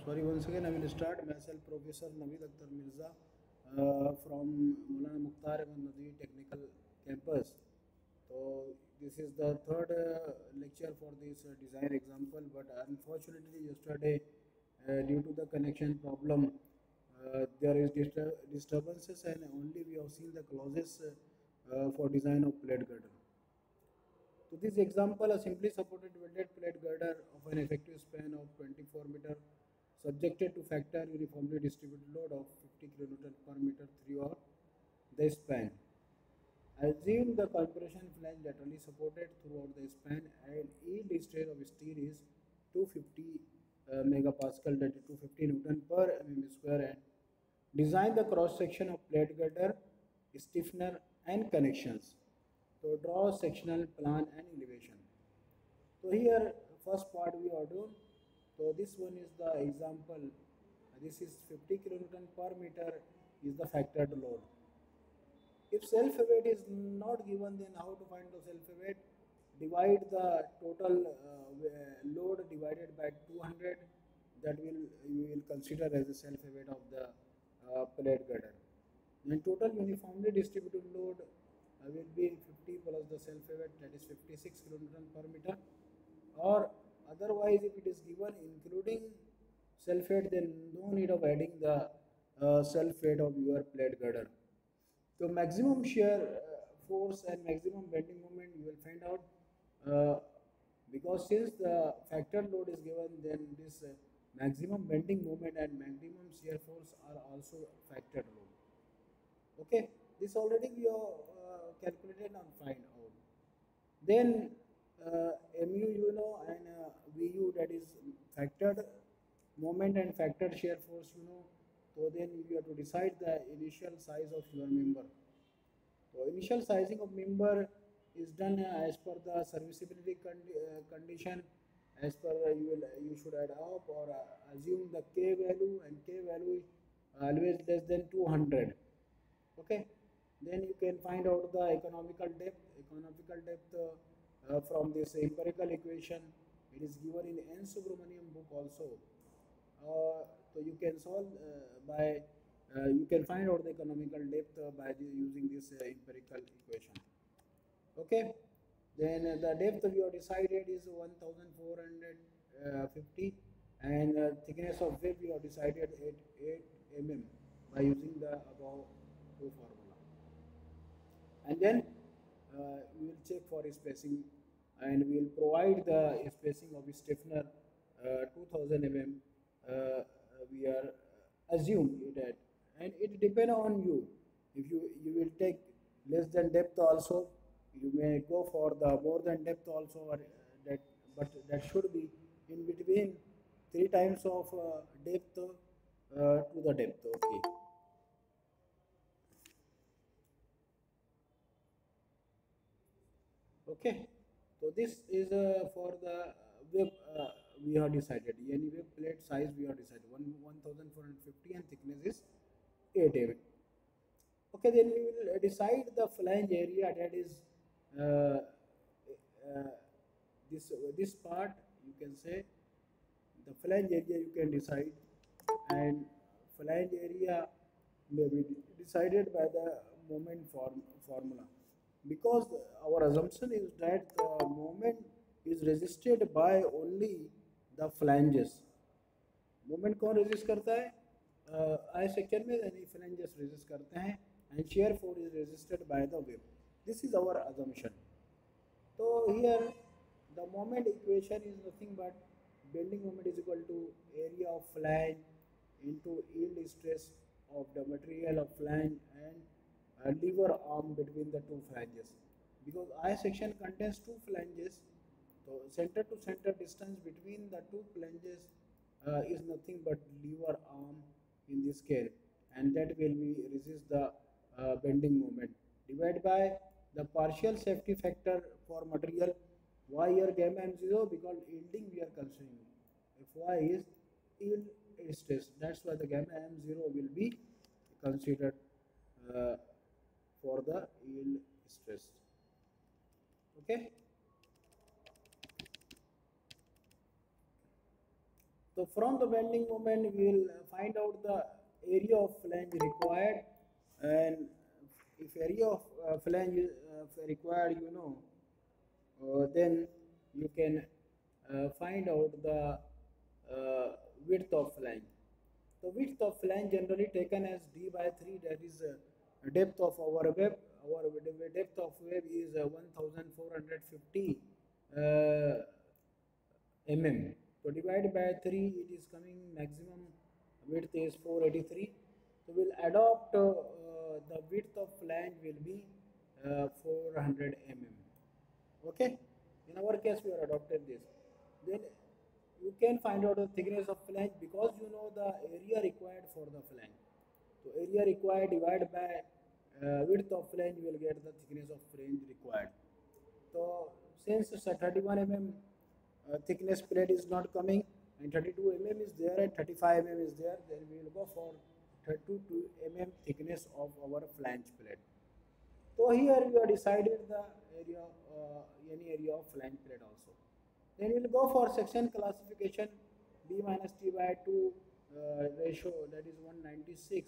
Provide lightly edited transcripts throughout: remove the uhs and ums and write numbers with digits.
Sorry, once again I will start. Myself, Professor Naveed Akhtar Mirza, from Maulana Mukhtar Ahmed Nadwi Technical Campus. So this is the third lecture for this design example, but unfortunately yesterday, due to the connection problem, there is disturbances, and only we have seen the clauses for design of plate girder. So this example, a simply supported welded plate girder of an effective span of 24 meter subjected to factor uniformly distributed load of 50 kN per meter throughout the span. Assume the compression flange laterally supported throughout the span and yield stress of steel is 250 megapascal, that is 250 Newton per mm square, and design the cross section of plate girder, stiffener and connections. So draw sectional plan and elevation. So here first part we are doing. So this one is the example. This is 50 kilonewton per meter is the factored load. If self weight is not given, then how to find the self weight? Divide the total load divided by 200. That will you will consider as the self weight of the plate girder. Then total uniformly distributed load will be 50 plus the self weight, that is 56 kilonewton per meter. Or otherwise, if it is given including self weight, then no need of adding the self weight of your plate girder. So maximum shear force and maximum bending moment you will find out, uh, because since the factor load is given, then this maximum bending moment and maximum shear force are also factored load. Okay, this already we have calculated and find out. Then mu you know, and vu, that is factored moment and factored shear force you know. So then you have to decide the initial size of your member. So initial sizing of member is done as per the serviceability condition. As per you should add up or assume the k value, and k value is always less than 200. Okay, then you can find out the economical depth. Economical depth from this empirical equation, it is given in N Subramaniam book also. So you can solve by you can find out the economical depth by using this empirical equation. Okay, then the depth we have decided is 1450, and thickness of web we have decided at 8 mm by using the above two formula. And then we will check for spacing, and we will provide the spacing of stiffener 2000 mm. We are assume it at, and it depend on you. If you will take less than depth also, you may go for the more than depth also, or that, but that should be in between 3 times of depth to the depth. Okay. Okay, so this is for the web we have decided. Any web plate size we have decided 1450 and thickness is 8 mm. Okay, then we will decide the flange area, that is uh, uh, this part you can say the flange area you can decide, and flange area may be decided by the moment formula, because our assumption is that the moment is resisted by only the flanges. Moment कौन resist करता है I section में, यानी flanges resist करते हैं, and shear force is resisted by the web. This is our assumption. So here the moment equation is nothing but bending moment is equal to area of flange into yield stress of the material of flange and a lever arm between the two flanges. Because I section contains two flanges, so center to center distance between the two flanges is nothing but lever arm in this case, and that will be resist the bending moment divided by the partial safety factor for material. Why here gamma m0? Because yielding we are considering. If y is yield stress, that's why the gamma m0 will be considered uh, for the yield stress. Okay. So from the bending moment, we will find out the area of flange required, and if area of flange is required, then you can find out the width of flange. The width of flange generally taken as d by 3, that is depth of our web. Our depth of web is 1450 uh, mm. So divide by 3, it is coming maximum width is 483. So we'll adopt the width of flange will be 400 mm. Okay, in our case we are adopted this. Then you can find out the thickness of flange because you know the area required for the flange. So area required divided by width of flange, you will get the thickness of flange required. So since 31 mm thickness plate is not coming and 32 mm is there and 35 mm is there, then we will go for 32 mm thickness of our flange plate. So here we have decided the area, any area of flange plate also. Then we will go for section classification. B minus T by 2 ratio, that is 196.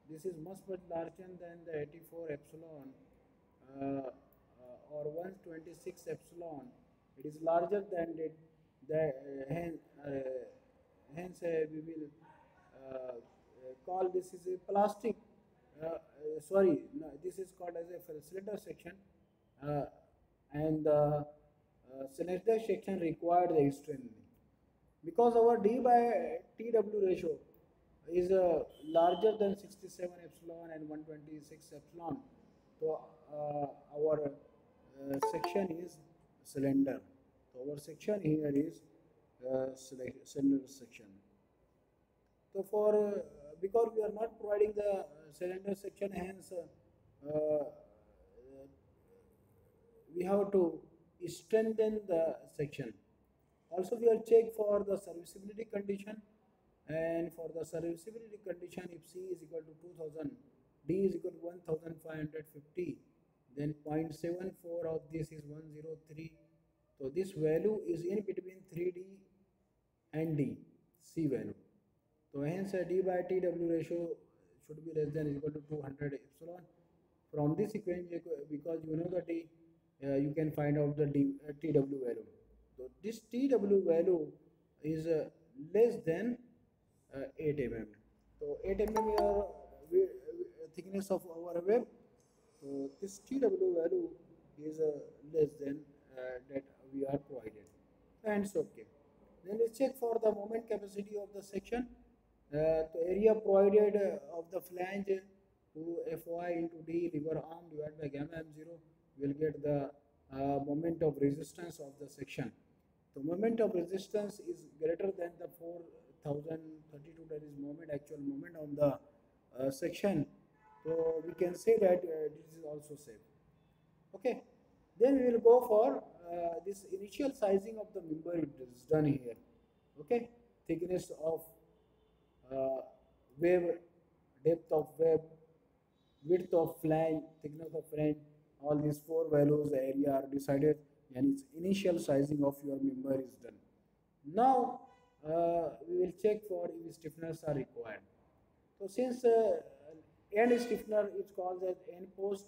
This is much larger than the 84 epsilon or 126 epsilon. It is larger than it. Hence we will call this is a plastic. Sorry, no, this is called as a cylinder section, uh, and the cylinder section required the strengthening because our d by tw ratio is larger than 67 epsilon and 126 epsilon. So our section is cylinder. So our section here is cylinder section. So for because we are not providing the cylinder section, hence we have to strengthen the section. Also, we will check for the serviceability condition, and for the serviceability condition, if C is equal to 2000, D is equal to 1550, then 0.74 of this is 103. So this value is in between 3D and D, C value. So hence D by TW ratio should be less than or equal to 200 epsilon. From this equation, because you know that you can find out the TW value. So this TW value is less than 8 mm. So 8 mm is thickness of our web. So this TW value is less than that we are provided. And so okay. Then let's check for the moment capacity of the section. The area provided of the flange to Fy into D lever arm divided by gamma m0 will get the moment of resistance of the section. The moment of resistance is greater than the 4032, that is actual moment on the section. So we can say that this is also safe. Okay. Then we will go for this initial sizing of the member. It is done here. Okay. Thickness of web, depth of web, width of flange, thickness of flange, all these four values, the area are decided, and its initial sizing of your member is done. Now we will check for if stiffeners are required. So since end stiffener is called as end post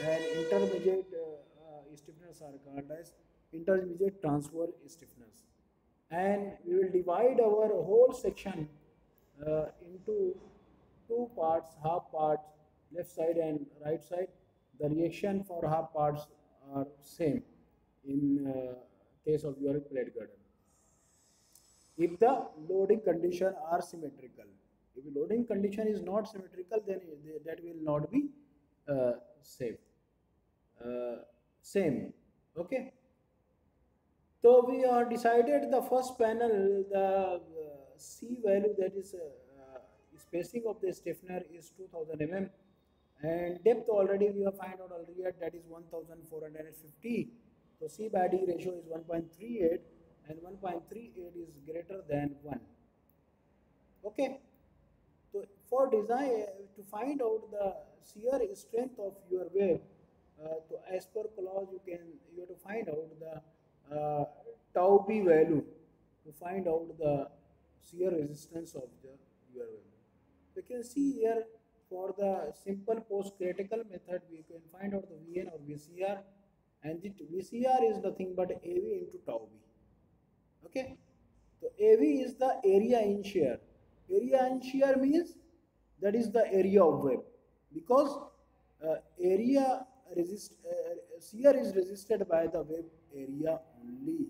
and intermediate stiffeners are called as intermediate transfer stiffeners, and we will divide our whole section into two parts, half parts, left side and right side. The reaction for half parts are same in case of your plate girder. If the loading condition are symmetrical, if the loading condition is not symmetrical, then that will not be safe. Same. Okay. So we are decided the first panel, the C value, that is spacing of the stiffener is 2000 mm, and depth already we have find out earlier, that is 1450. So C by D ratio is 1.38 and 1.38 is greater than 1. Okay. So for design to find out the shear strength of your web, so as per clause you have to find out the tau b value to find out the shear resistance of the your web. You can see here for the simple post-critical method, we can find out the Vn or VCR, and the VCR is nothing but AV into tau b. Okay, so AV is the area in shear. Area in shear means that is the area of web, because area shear is resisted by the web area only.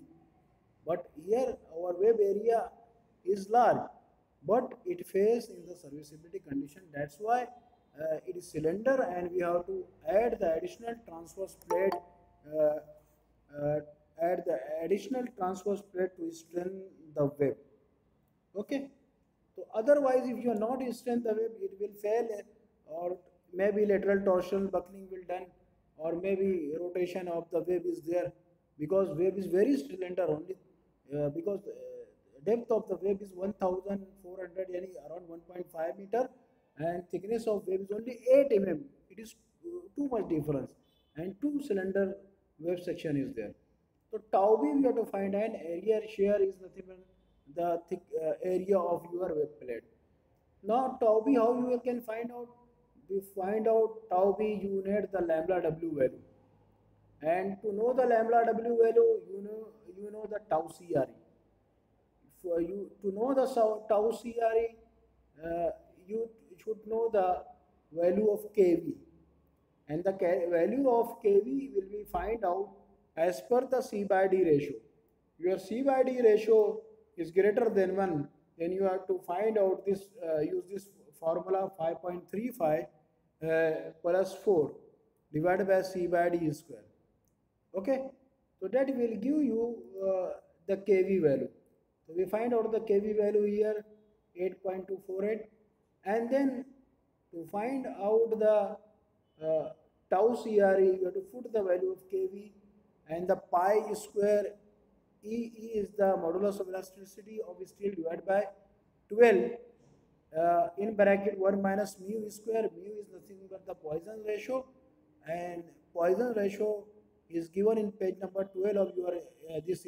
But here our web area is large, but it fails in the serviceability condition. That's why it is cylinder, and we have to add the additional transverse plate, uh, uh, add the additional transverse plate to strengthen the web. Okay, so otherwise if you are not strengthen the web, it will fail, or maybe lateral torsional buckling will done, or maybe rotation of the web is there, because web is very slender only, because depth of the web is 1400, yani around 1.5 meter, and thickness of web is only 8 mm. It is too much difference, and two cylinder web section is there. So tau b we have to find, an area shear is nothing but the thick area of your web plate. Now tau b, how you can find out? We find out tau b, you need the lambda w value, and to know the lambda w value, you know the tau CRE. For you to know the tau CRE, you should know the value of kV, and the value of kV will be find out as per the C by D ratio. Your C by D ratio is greater than 1, then you have to find out this, use this formula 5.35 plus 4 divided by C by D square. Okay, so that will give you the kV value. So we find out the kV value here 8.248, and then to find out the tau CRE, you have to put the value of kV, and the pi square E is the modulus of elasticity of steel divided by 12 in bracket 1 minus mu square. Mu is nothing but the Poisson ratio, and Poisson ratio is given in page number 12 of your this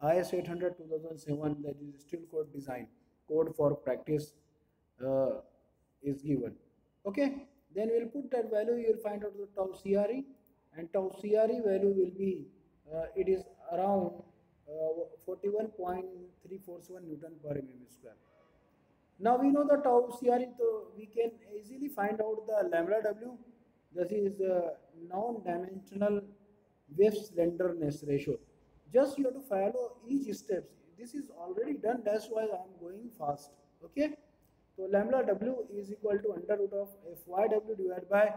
IS 800 2007, that is steel code design code for practice is given. Okay, then we'll put that value, you'll find out the tau CRE, and tau CRE value will be it is around 41.347 Newton per mm square. Now we know the tau CRE, so we can easily find out the lambda w. This is non-dimensional wave slenderness ratio. Just you have to follow each steps. This is already done, that's why I am going fast. Okay, so lambda w is equal to under root of fyw divided by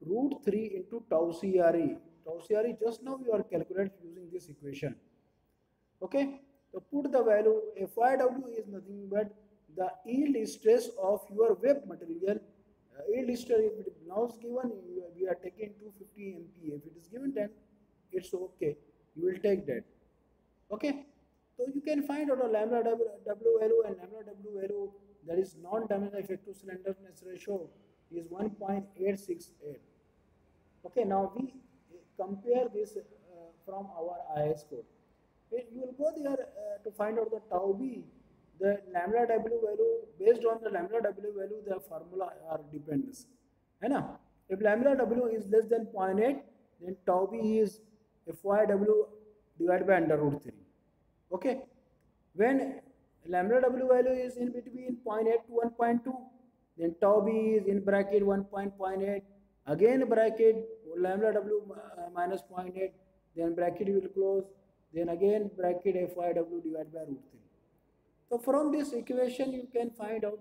root 3 into tau CRE. Tau CRE just now we are calculated using this equation. Okay, so put the value, fyw is nothing but the yield stress of your web material. Yield stress, if it is now given, we are taking 250 MPa. If it is given, then it's okay, you will take that. Okay, so you can find out a lambda w value, and lambda w value, that is non-dimensional effective slenderness ratio, is 1.868. Okay, now we compare this from our IS code. You will go there to find out the tau b, the lambda w value. Based on the lambda w value, the formula are depends. If lambda w is less than 0.8, then tau b is fyw divided by under root 3. Okay, when lambda w value is in between 0.8 to 1.2, then tau b is in bracket 1.08, again bracket lambda w minus 0.8, then bracket will close, then again bracket fyw divided by root 3. So from this equation you can find out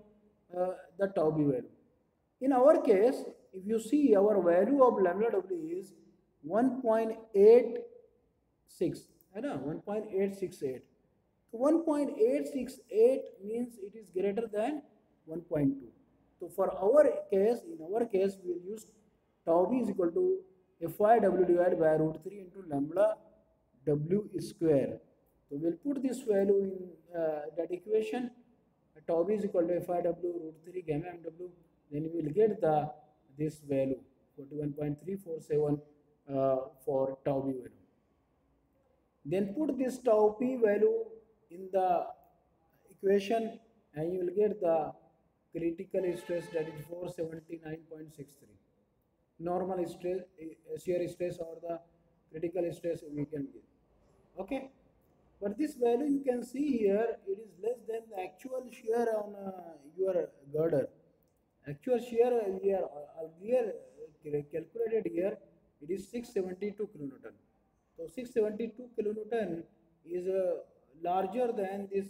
the tau b value. In our case, if you see, our value of lambda w is 1.86, 1.868. So 1.868 means it is greater than 1.2. So for our case, in our case, we will use tau b is equal to fyw divided by root 3 into lambda w square. So we'll put this value in that equation. Tau b is equal to fyw root 3 gamma mw. Then we will get this value 41.347 for tau b value. Then put this tau p value in the equation and you will get the critical stress, that is 479.63. Normal stress, shear stress, or the critical stress we can get. Okay, but this value you can see here, it is less than the actual shear on your girder. Actual shear we are earlier calculated here, it is 672 kilonewton. So 672 kilonewton is larger than this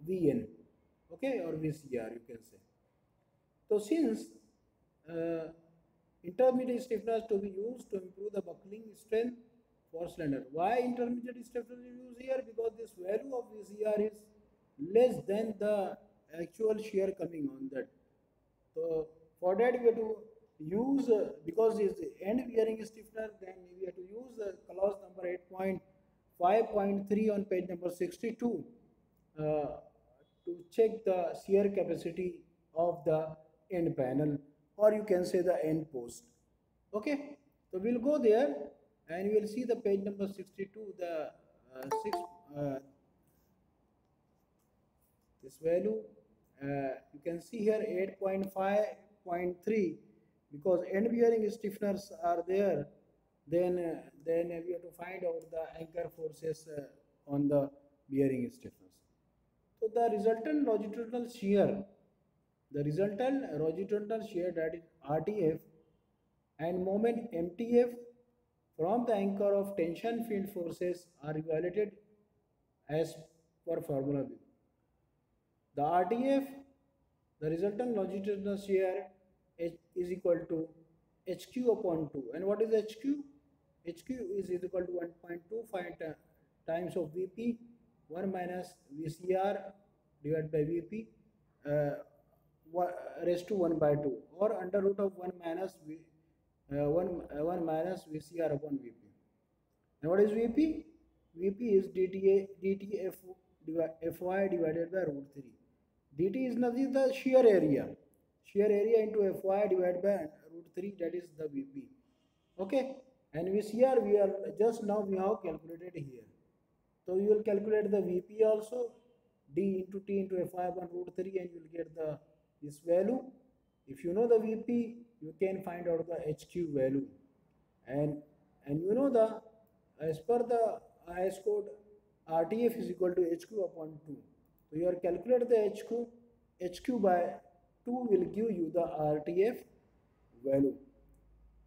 VN, okay, or VCR you can say. So since uh, intermediate stiffeners to be used to improve the buckling strength for cylinder. Why intermediate stiffeners is used here? Because this value of VCR is less than the actual shear coming on that. So for that we have to use, because it's end bearing stiffener, then we have to use clause number 8.5.3 on page number 62 to check the shear capacity of the end panel, or you can say the end post. Okay, so we'll go there and we will see the page number 62, the six this value, you can see here 8.5.3, because end bearing stiffeners are there. Then we have to find out the anchor forces on the bearing stiffeners. So the resultant longitudinal shear, that is RTF, and moment MTF from the anchor of tension field forces are evaluated as per formula B. The RTF, the resultant longitudinal shear, is equal to HQ upon 2. And what is HQ? HQ is equal to 1.25 times of VP, 1 minus VCR divided by VP, raised to 1 by 2, or under root of 1 minus 1 minus VCR upon VP. And what is VP? VP is DTF FY divided by root 3. DT is nothing, the shear area. Shear area into Fy divided by root 3, that is the Vp. Okay, and VCR we are just now we have calculated here. So you will calculate the Vp also, D into T into Fy upon root 3, and you will get this value. If you know the Vp, you can find out the HQ value. And you know the, as per the IS code, RTF is equal to HQ upon 2. So you are calculate the HQ by 2 will give you the RTF value.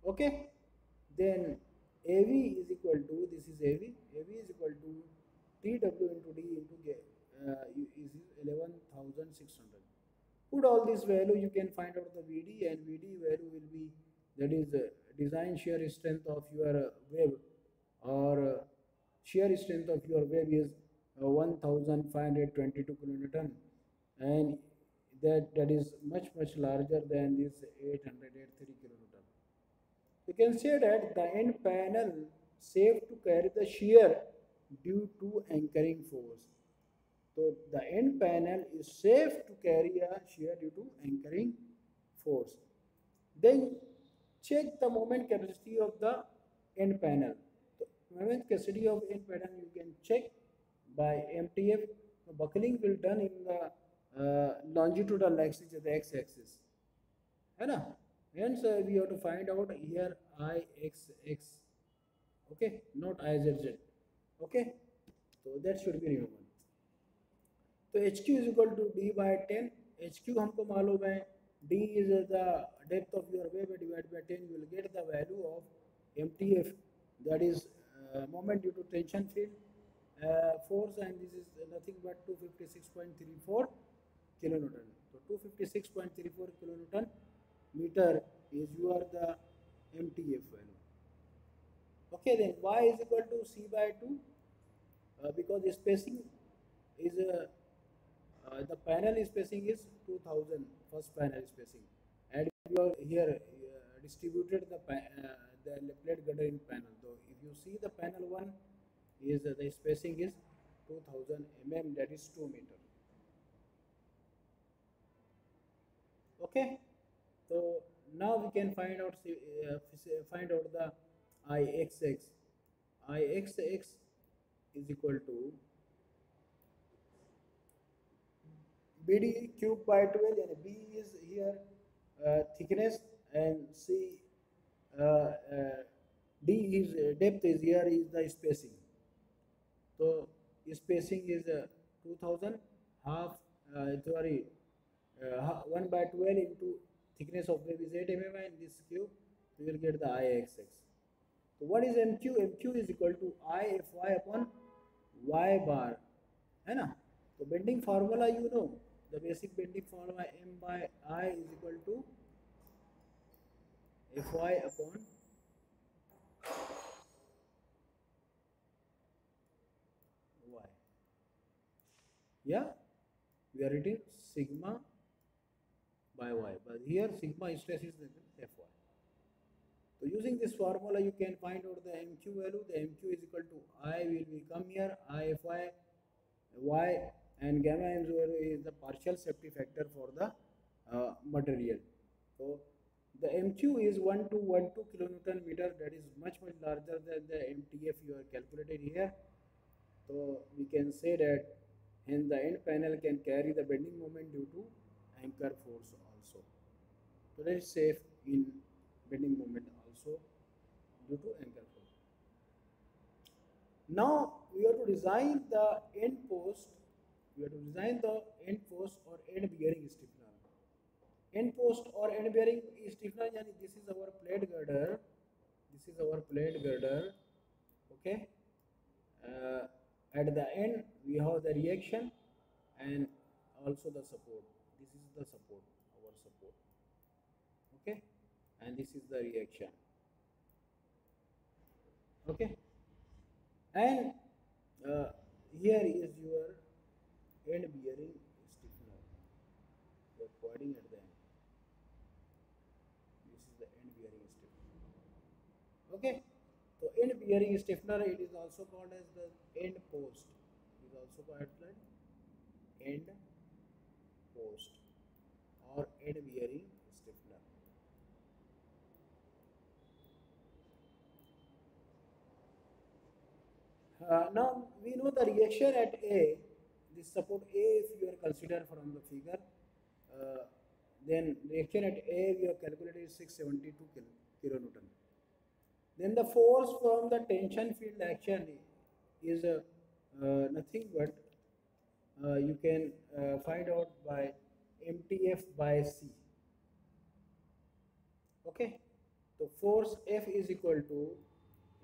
Okay, then AV is equal to, this is AV is equal to TW into D into is 11,600. Put all this value, you can find out the VD, and VD value will be, that is design shear strength of your web, or shear strength of your web is 1522 kilonewton, and that is much larger than this 883 kilonewton. You can say that the end panel safe to carry the shear due to anchoring force. So the end panel is safe to carry a shear due to anchoring force. Then check the moment capacity of the end panel. So moment capacity of end panel you can check by MTF. The buckling will done in the longitudinal axis, the x-axis. Hence we have to find out here IXX. Okay, not IZZ. Okay, so that should be remembered. तो HQ is equal to D by 10. HQ हमको मालूम है, D is the depth of your web divided by 10. You will get the value of MTF, that is moment due to tension field force, and this is nothing but 256.34 kilonewton. So 256.34 kilonewton meter is the MTF value. Okay, then Y is equal to C by 2 because the spacing is the panel spacing is 2000, first panel spacing, and we are here distributed the plate girder in panel. So if you see the panel 1 is the spacing is 2000 mm, that is 2 meter. Okay, so now we can find out the IXX. IXX is equal to BD cube by 12, and B is here thickness, and C uh, uh, D is depth is here is the spacing. So spacing is 2000 half sorry 1 by 12 into thickness of wave is 8 mm in this cube, we will get the Ixx. So what is MQ? MQ is equal to IFy upon Y bar, है ना? तो bending formula you know, the basic bending formula M by I is equal to Fy upon Y. Yeah, we are writing sigma by Y, but here sigma stress is Fy. So using this formula, you can find out the MQ value. The MQ is equal to I will become here IFy Y, and gamma M0 is the partial safety factor for the material. So the MQ is 1212 kilonewton meter. That is much larger than the MTF you are calculated here. So we can say that hence the end panel can carry the bending moment due to anchor force also. So that is safe in bending moment also due to anchor force. Now we have to design the end post. We have to design the end post or end bearing stiffener. End post or end bearing stiffener, yani this is our plate girder. This is our plate girder. Okay. At the end we have the reaction and also the support. This is the support, our support. Okay, and this is the reaction. Okay, and here is your end bearing stiffener. You are pointing at the end. This is the end bearing stiffener. Okay, so end bearing stiffener, it is also called as the end post. It is also called as end post or end bearing stiffener. Now we know the reaction at A, this support A if you are considered from the figure, uh, then reaction at A we have calculated 672 kilonewton. Then the force from the tension field action is nothing but you can find out by MTF by C. Okay, so force F is equal to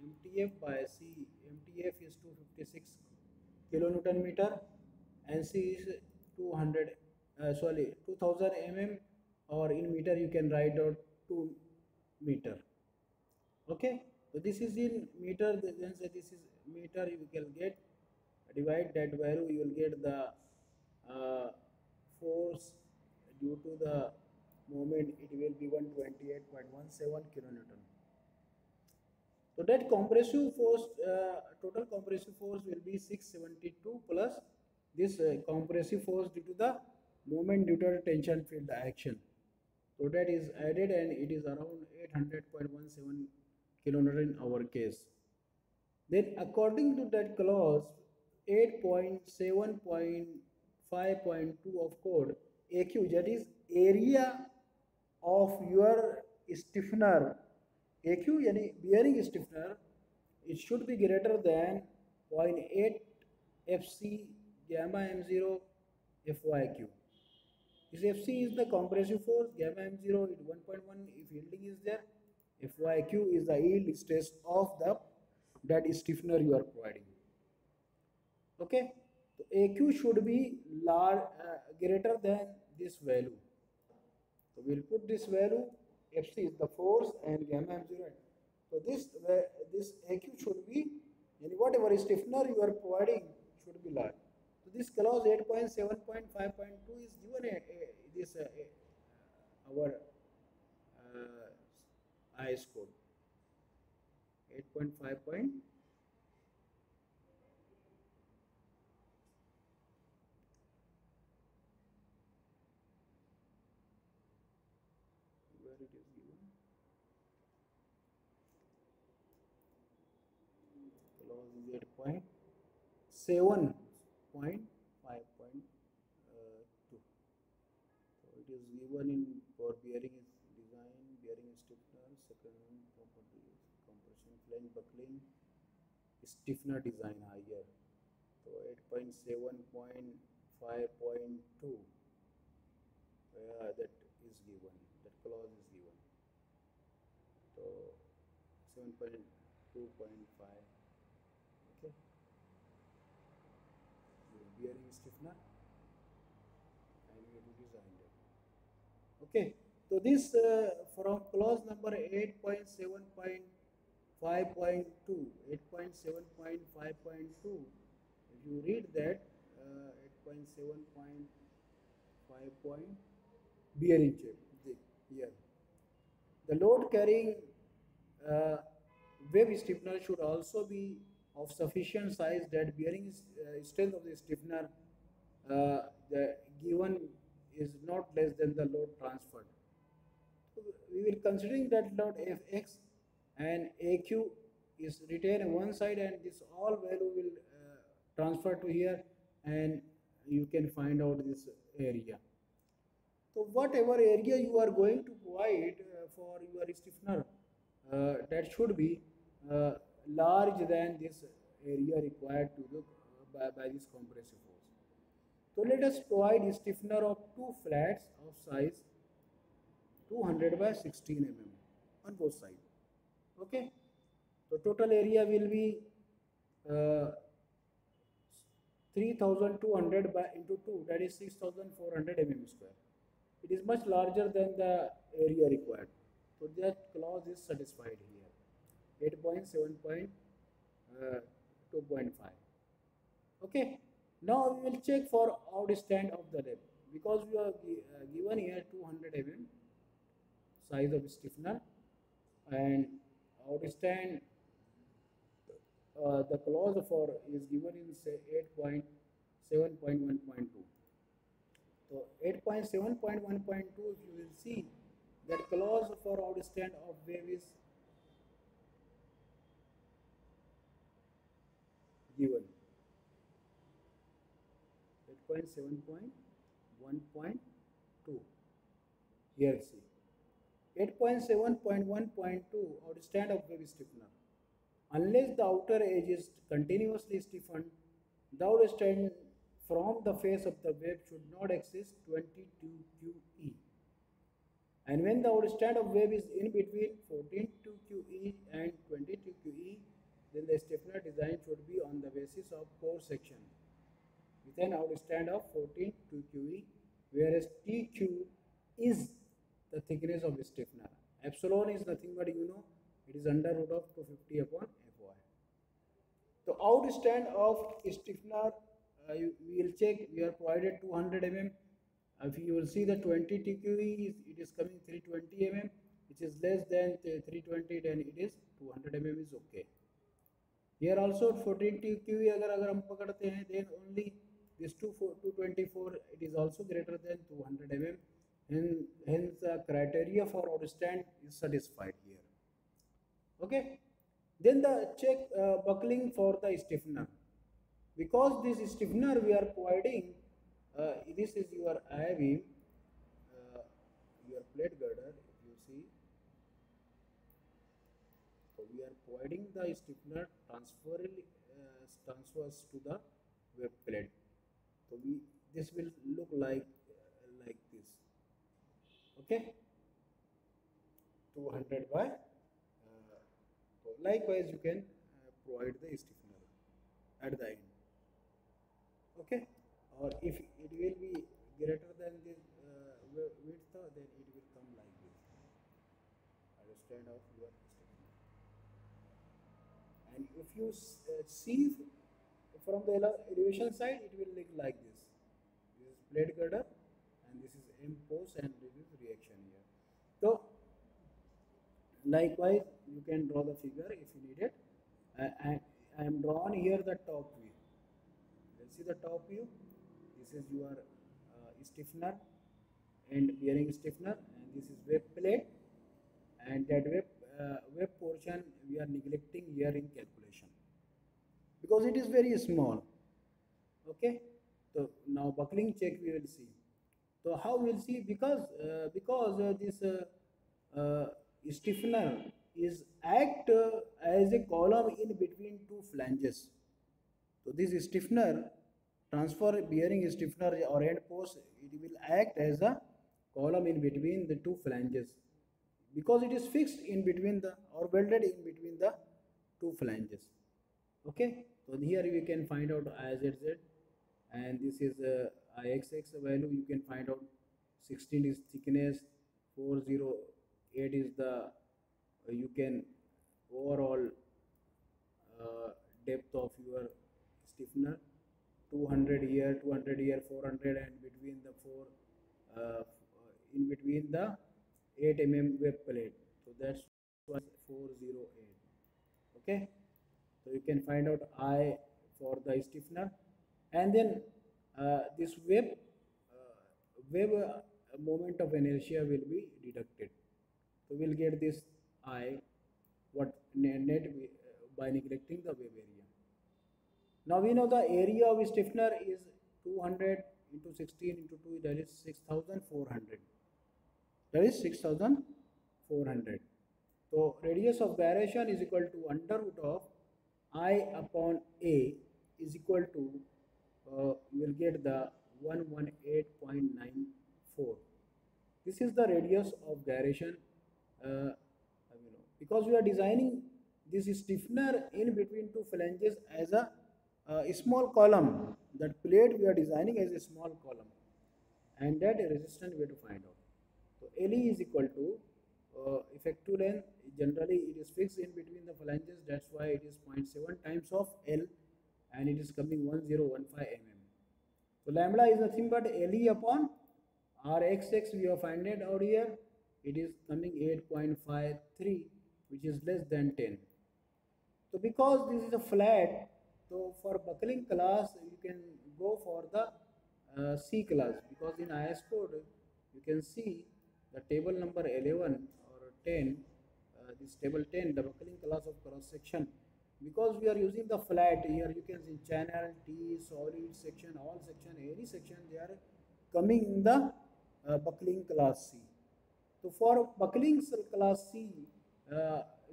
MTF by C. MTF is 256 kilonewton meter and C is 200 sorry 2000 mm, or in meter you can write out 2 meter. Okay, so this is in meter, then say this is meter, you can get divide that value, you will get the force due to the moment, it will be 128.17 kilonewton. So that compressive force, total compressive force will be 672 plus this compressive force due to the moment due to the tension field action. So that is added and it is around 800.17 kilonewton in our case. Then according to that clause 8.7.5.2 of code, AQ, that is area of your stiffener, AQ yani bearing stiffener, it should be greater than 0.8 FC gamma M0 FYQ. This FC is the compressive force, gamma M0 is 1.1 if yielding is there, FYQ is the yield stress of the that stiffener you are providing. Okay, so AQ should be greater than this value. So we'll put this value, FC is the force and gamma M0. So this AQ should be, and whatever stiffener you are providing should be large. So this clause 8.7.5.2 is given this our IS code 8.5. Where it is given, clause is 8.7.5.2. it is given in for bearing design, bearing stiffener, second property compression flange buckling, stiffener design higher. So 8.7.5.2 that is given, that clause is given. So 7.2.5, okay, bearing stiffener and we have to design it. Okay, so this from clause number 8.7.5.2, 8.7.5.2, if you read that 8.7.5. Bearing check here. The load carrying uh, web stiffener should also be of sufficient size that bearing strength of the stiffener the given is not less than the load transferred. So we will considering that load Fx and AQ is retained on one side and this all value will transfer to here and you can find out this area. So whatever area you are going to provide for your stiffener, that should be large than this area required to the by this compressive force. So let us provide a stiffener of two flats of size 200 by 16 mm on both sides. Okay. So total area will be 3200 by into 2, that is 6400 mm square. It is much larger than the area required. So that clause is satisfied here. 8.7.2.5. Okay. Now we will check for outstand of the web because we are given here 200 mm size of stiffener and outstand the clause for is given in say 8.7.1.2. So 8.7.1.2, if you will see that clause for outstand of wave is given 8.7.1.2. Here see 8.7.1.2 outstand of wave stiffener. Unless the outer edge is continuously stiffened, the outstand from the face of the wave should not exceed 22 QE. And when the outstand of wave is in between 14 QE and 22 QE, then the stiffener design should be on the basis of core section with an outstand of 14 QE, whereas TQ is the thickness of the stiffener. Epsilon is nothing but it is under root of 250 upon FY. So outstand of stiffener, we will check, we are provided 200 mm. If you will see the 20 TQE, it is coming 320 mm, which is less than 320, then it is 200 mm is okay. Here also 14 TQE अगर हम पकड़ते हैं, then only this 224, it is also greater than 200 mm. Hence the criteria for outstand is satisfied here. Okay. Then the check buckling for the stiffener. Because this stiffener we are providing, this is your I-beam, your plate girder, if you see. So we are providing the stiffener transfers to the web plate. So this will look like this. Okay. 200 by. So likewise you can provide the stiffener at the end. Okay, or if it will be greater than this width, then it will come like this. Understand of your stiffener. And if you see from the elevation side, it will look like this. This is plate girder and this is M post and this is reaction here. So likewise you can draw the figure if you need it. I am drawn here the top view. Let's see the top view. This is your stiffener and bearing stiffener, and this is web plate, and that web portion we are neglecting here in calculation because it is very small. Okay, so now buckling check we will see. So how we'll see, because this uh, stiffener is act as a column in between two flanges. So this stiffener, transfer bearing stiffener or end post, it will act as a column in between the two flanges because it is fixed in between the or welded in between the two flanges. Okay, so here we can find out IZZ, and this is IXX value. You can find out 16 is thickness, 408 is the you can overall depth of your stiffener, 200 here, 200 here, 400, and between the four in between the 8 web plate. So that's why 408. Okay, so you can find out I for the stiffener, and then this moment of inertia will be deducted. So we'll get this I what net by neglecting the wave area. Now we know the area of stiffener is 200 into 16 into 2, that is 6400. That is 6400. So radius of gyration is equal to under root of I upon A is equal to, you will get the 118.94. This is the radius of gyration, because we are designing this stiffener in between two flanges as a small column. That plate we are designing as a small column, and that resistance we have to find out. So LE is equal to effective length. Generally it is fixed in between the phalanges, that's why it is 0.7 times of L, and it is coming 1015 mm. So lambda is nothing but LE upon RXX. We have found it out here. It is coming 8.53, which is less than 10. So because this is a flat, so for buckling class you can go for the C class, because in IS code you can see the table number 11 or 10, this table 10, the buckling class of cross section. Because we are using the flat here, you can see channel, T, solid section, all section, any section, they are coming in the buckling class C. So for buckling class C,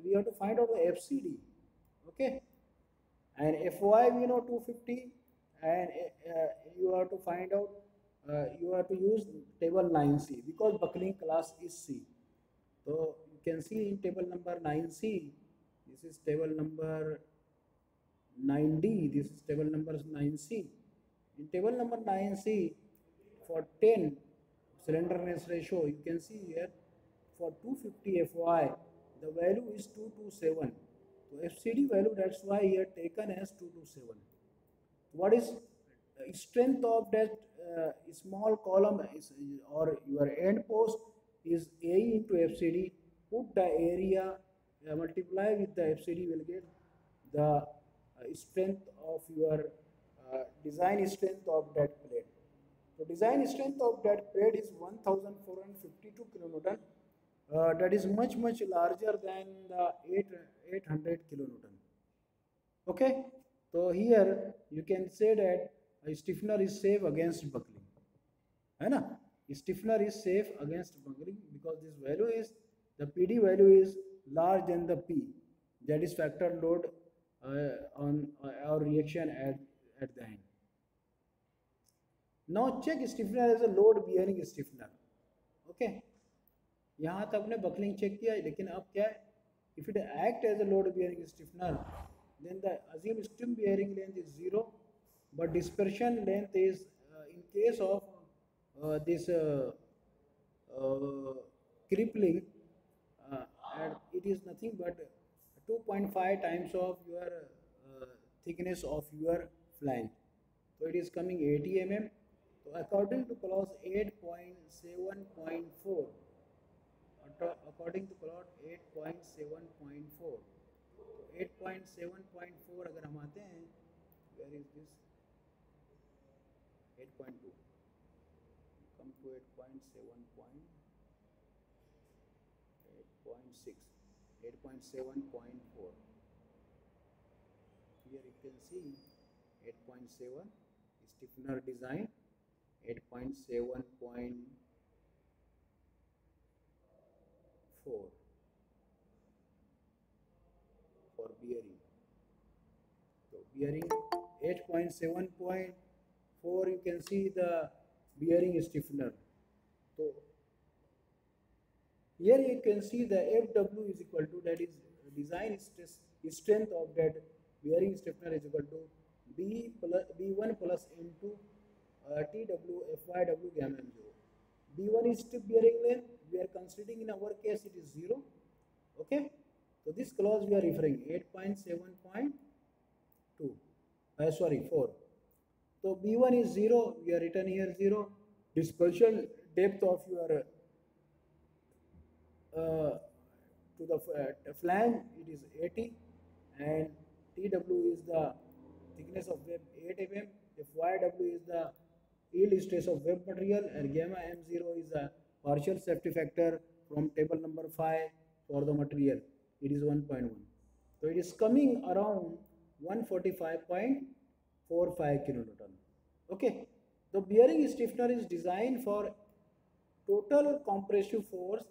we have to find out the FCD. Okay, and FY we know 250, and you have to find out, you have to use table 9C because buckling class is C. So you can see in table number 9C, this is table number 9D, this is table number 9C. In table number 9C, for 10 cylinderness ratio, you can see here for 250 FY, the value is 227. So FCD value, that's why here taken as 227. What is strength of that small column is, or your end post is A into FCD. Put the area, multiply with the FCD, will get the strength of your design strength of that plate. So design strength of that plate is 1452 kilonewton. That is much larger than the 800 kilonewton. Okay, so here you can say that a stiffener is safe against buckling. है ना? Stiffener is safe against buckling because this value is, the PD value is large than the P, that is factor load on our reaction at the end. Now check stiffener as a load bearing stiffener. Okay, यहाँ तक आपने buckling check किया, लेकिन अब क्या है, if it act as a load bearing stiffener, then the assumed stream bearing length is 0, but dispersion length is, in case of this crippling, and it is nothing but 2.5 times of your thickness of your flange. So it is coming 80 mm. So according to clause 8.7.4, according to clause 8.7.4, 8.7.4 अगर हम आते हैं, where is this 8.2, come to 8.7.8.6, 8.7.4. Here you can see 8.7 stiffener design, 8.7.4 for bearing. So bearing 8.7.4, you can see the bearing stiffener. So here you can see the Fw is equal to, that is design strength of that bearing stiffener, is equal to B1 plus into Tw Fyw gamma m0. B1 is stiff bearing length. We are considering in our case it is 0. Okay. So this clause we are referring 8.7.2. Sorry, 4. So B1 is 0. We are written here 0. Dispersion depth of your to the flange, it is 80, and Tw is the thickness of web 8 mm, Fyw is the yield stress of web material, and gamma m0 is the partial safety factor from table number 5 for the material. It is 1.1. So it is coming around 145.45 kilonewton. Okay. The bearing stiffener is designed for total compressive force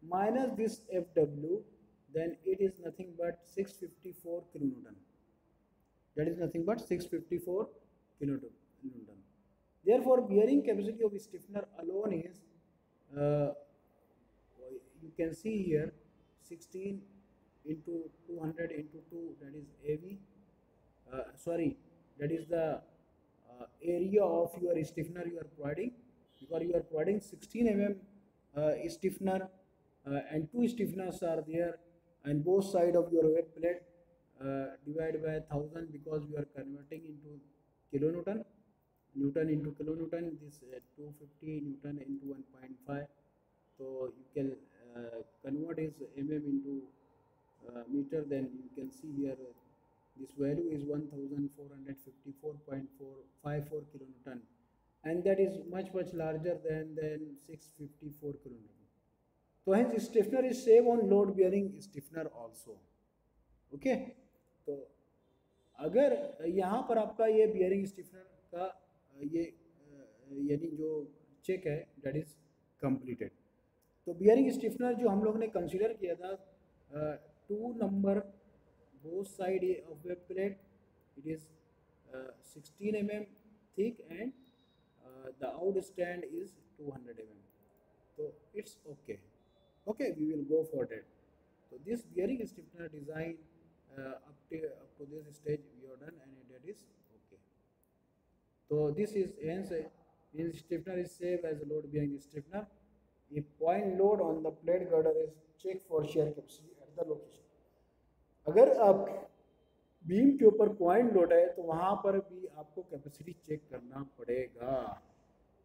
minus this Fw, then it is nothing but 654 kilonewton. That is nothing but 654 kilonewton. Therefore, bearing capacity of stiffener alone is, you can see here, 16 into 200 into 2, that is AV. That is the area of your stiffener you are providing, because you are providing 16 mm stiffener, and two stiffeners are there, and both side of your wet plate, divided by 1000, because we are converting into kilonewton, Newton into kilonewton, this 250 Newton into 1.5. So you can convert is mm into meter, then you can see here this value is 1454.454 kilonewton, and that is much larger than 654 kilonewton. So hence stiffener is same on load bearing stiffener also. Okay. तो अगर यहाँ पर आपका ये bearing stiffener का ये यानी जो चेक है दैट इज कंप्लीटेड, तो बियरिंग स्टिफनर जो हम लोग ने कंसीडर किया था 2 number both side of web plate, it is 16 mm thick and the outstand is 200 mm. So it's okay. Okay, we will go for that. So this bearing stiffener design up to this stage we have done, and that is okay. So this is hence stiffener is saved as a load bearing stiffener if point load on the plate girder is checked for shear capacity at the location. अगर आप beam के ऊपर point load है तो वहां पर भी आपको कैपेसिटी चेक करना पड़ेगा.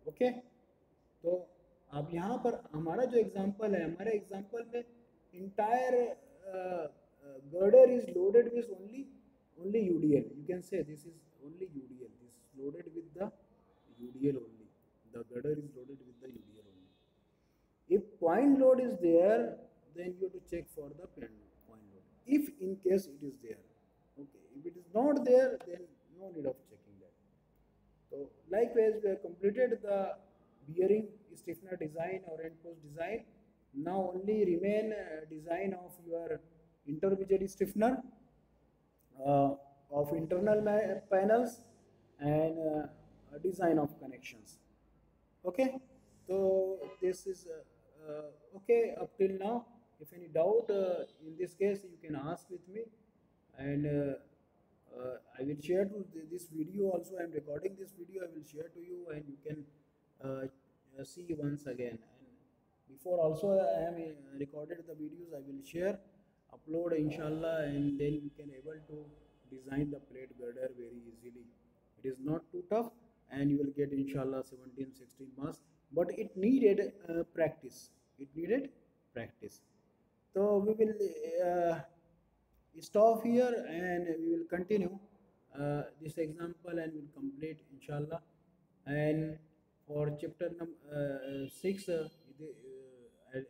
ओके. तो आप यहाँ पर हमारा जो एग्जांपल है, हमारे एग्जांपल में entire girder is loaded with only UDL. You can say this is only UDL. This is loaded with the UDL only. The girder is loaded with the UDL only. If point load is there, then you have to check for the point load. If in case it is there, okay. If it is not there, then no need of checking that. So likewise, we have completed the bearing stiffener design or end post design. Now only remain design of your intermediate stiffener of internal panels and design of connections. Okay. So this is okay up till now. If any doubt in this case, you can ask with me, and I will share to this video also. I am recording this video, I will share to you, and you can see once again. And before also I am recorded the videos, I will share, upload inshallah, and then you can able to design the plate girder very easily. It is not too tough, and you will get inshallah 17-16 marks, but it needed practice. So we will stop here, and we will continue this example, and will complete inshallah. And for chapter number 6,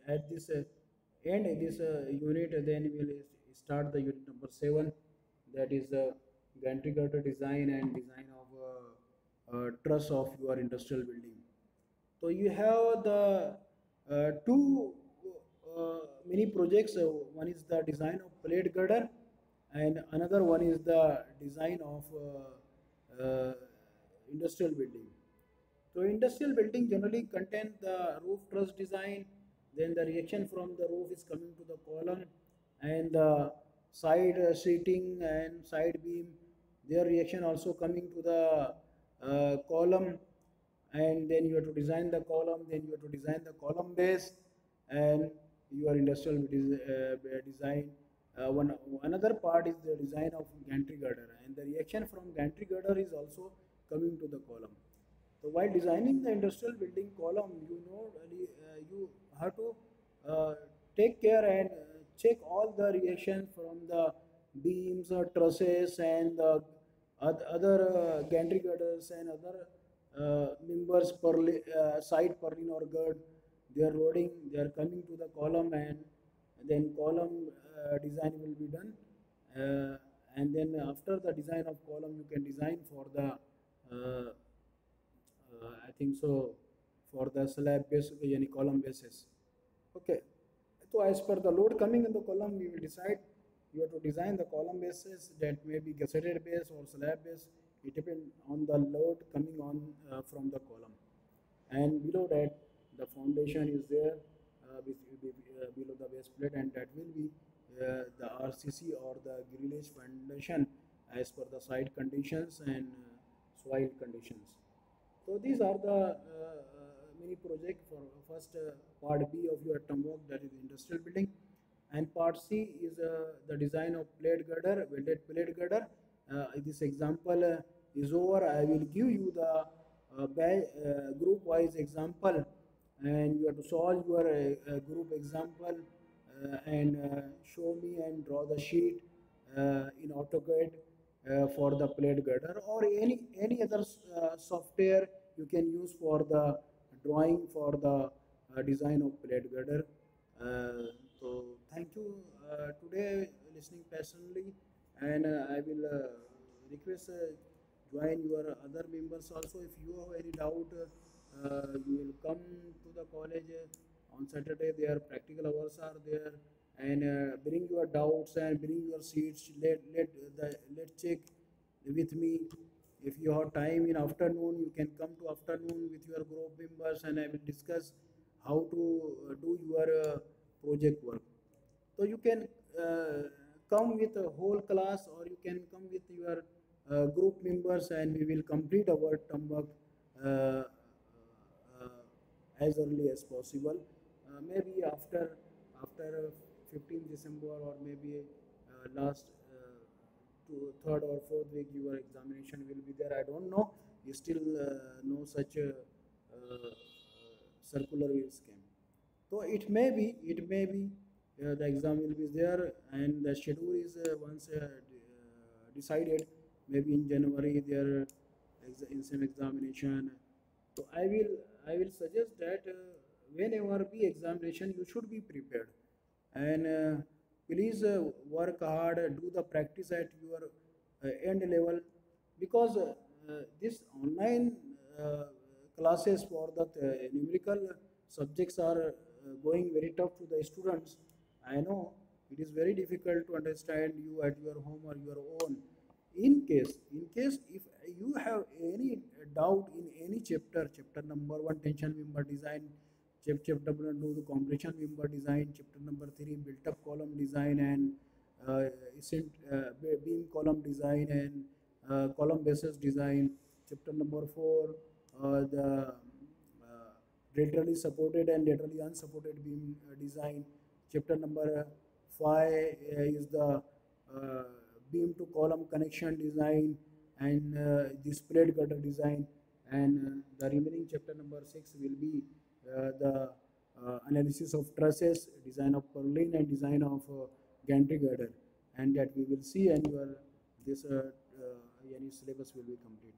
at this end this unit, then we will start the unit number 7, that is gantry girder design and design of truss of your industrial building. So you have the two mini projects. One is the design of plate girder, and another one is the design of industrial building. So industrial building generally contain the roof truss design, then the reaction from the roof is coming to the column, and the side seating and side beam, their reaction also coming to the column, and then you have to design the column, then you have to design the column base, and your industrial design. Another part is the design of gantry girder, and the reaction from gantry girder is also coming to the column. So while designing the industrial building column, you have to uh, take care and check all the reactions from the beams, trusses, and the other gantry girders and other members side purlin or gird. They are loading, they are coming to the column, and then column design will be done. And then after the design of column, you can design for the I think so for the slab base, yani column basis. Okay. So as per the load coming in the column, we will decide. You have to design the column bases that may be gusseted base or slab base. It depends on the load coming on from the column. And below that, the foundation is there below the base plate, and that will be the RCC or the grillage foundation as per the site conditions and soil conditions. So these are the mini project for first part B of your term work, that is industrial building, and part C is the design of plate girder, welded plate girder. This example is over. I will give you the group wise example, and you have to solve your group example and show me and draw the sheet in AutoCAD for the plate girder, or any other software you can use for the drawing for the design of plate girder. So thank you today listening patiently, and I will request join your other members also. If you have any doubt, you will come to the college on Saturday. Their practical hours are there, and bring your doubts and bring your seats. Let check with me. If you have time in afternoon, you can come to afternoon with your group members, and I will discuss how to do your project work. So you can come with a whole class, or you can come with your group members, and we will complete our term work as early as possible. Maybe after 15th December, or maybe last to third or fourth week, your examination will be there. I don't know. You still no such circular will came. So it may be the exam will be there, and the schedule is once decided. Maybe in January their instant examination. So I will suggest that whenever be examination, you should be prepared, and please work hard, do the practice at your end level, because this online classes for the numerical subjects are going very tough to the students. I know it is very difficult to understand you at your home or your own. In case if you have any doubt in any chapter number 1 tension member design, chapter number 2 the compression member design, chapter number 3 built up column design, and beam column design, and column bases design, chapter number 4 the laterally supported and laterally unsupported beam design, chapter number 5 is the beam to column connection design, and this plate girder design, and the remaining chapter number 6 will be the analysis of trusses, design of purlin, and design of gantry girder, and that we will see, and your this syllabus will be complete.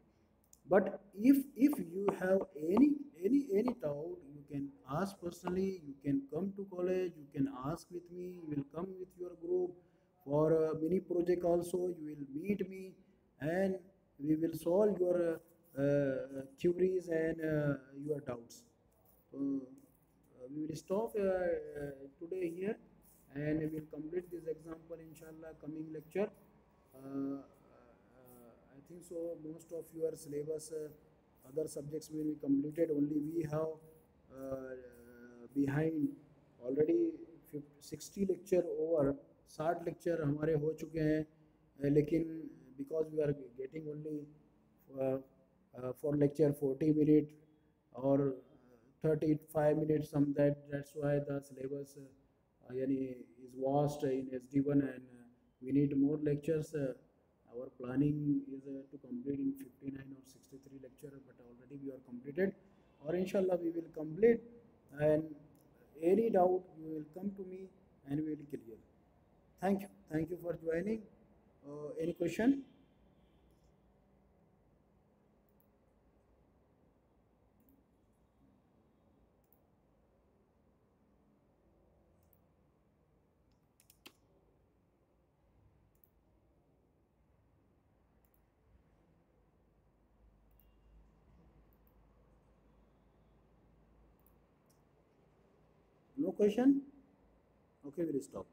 But if you have any doubt, you can ask personally. You can come to college. You can ask with me. You will come with your group for a mini project also. You will meet me, and we will solve your queries and your doubts. So we will stop today here, and we will complete this example inshallah coming lecture. I think so. Most of your syllabus, other subjects will be completed. Only we have behind already 60 lecture over 60 lecture हमारे हो चुके हैं, लेकिन because we are getting only for lecture 40 minutes or 35 minutes some that's why the syllabus yani is vast in SD1, and we need more lectures. Our planning is to complete in 59 or 63 lecture, but already we are completed, or inshallah we will complete. And any doubt you will come to me and we will clear. Thank you for joining. Any question? No question? Okay, we'll stop.